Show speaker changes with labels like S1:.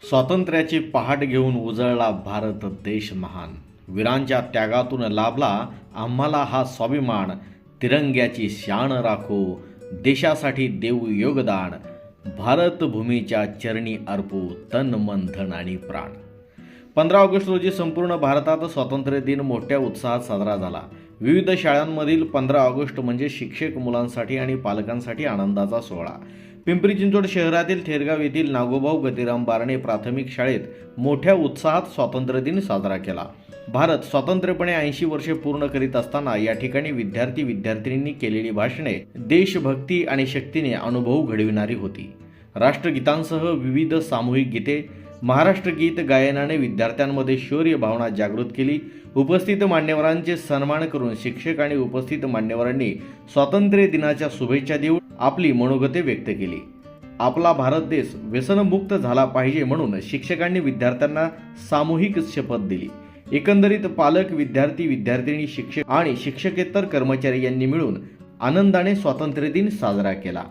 S1: स्वातंत्र्याची पहाट घेऊन उजळला भारत देश महान. वीरांच्या त्यागातून लाभला आम्हाला हा स्वाभिमान. तिरंग्याची शान राखो, देशासाठी देऊ योगदान. भारत भूमीच्या चरणी अर्पू तन मन धन आणि प्राण. 15 ऑगस्ट रोजी संपूर्ण भारतात स्वातंत्र्य दिन मोठ्या उत्साहात साजरा झाला. विविध शाळांमधील 15 ऑगस्ट म्हणजे शिक्षक, मुलांसाठी आणि पालकांसाठी आनंदाचा सोहळा. पिंपरी चिंचवड शहरातील थेरगाव येथील नागोभाऊ गतिराम बारणे प्राथमिक शाळेत मोठ्या उत्साहात स्वातंत्र्य दिन साजरा केला. भारत स्वतंत्रपणे 80 वर्षे पूर्ण करीत असताना या ठिकाणी विद्यार्थी-विद्यार्थिनींनी केलेली भाषणे देशभक्ती आणि शक्तीने अनुभव घडविणारी होती. राष्ट्रगीतांसह विविध सामूहिक गीते, महाराष्ट्र गीत गायनाने विद्यार्थ्यांमध्ये शौर्य भावना जागृत केली. उपस्थित मान्यवरांचे सन्मान करून शिक्षक आणि उपस्थित मान्यवरांनी स्वातंत्र्य दिनाच्या शुभेच्छा देऊन आपली मनोगते व्यक्त केली. आपला भारत देश व्यसनमुक्त झाला पाहिजे म्हणून शिक्षकांनी विद्यार्थ्यांना सामूहिक शपथ दिली. एकंदरीत पालक, विद्यार्थी, विद्यार्थिनी, शिक्षक आणि शिक्षकेतर कर्मचारी यांनी मिळून आनंदाने स्वातंत्र्य दिन साजरा केला.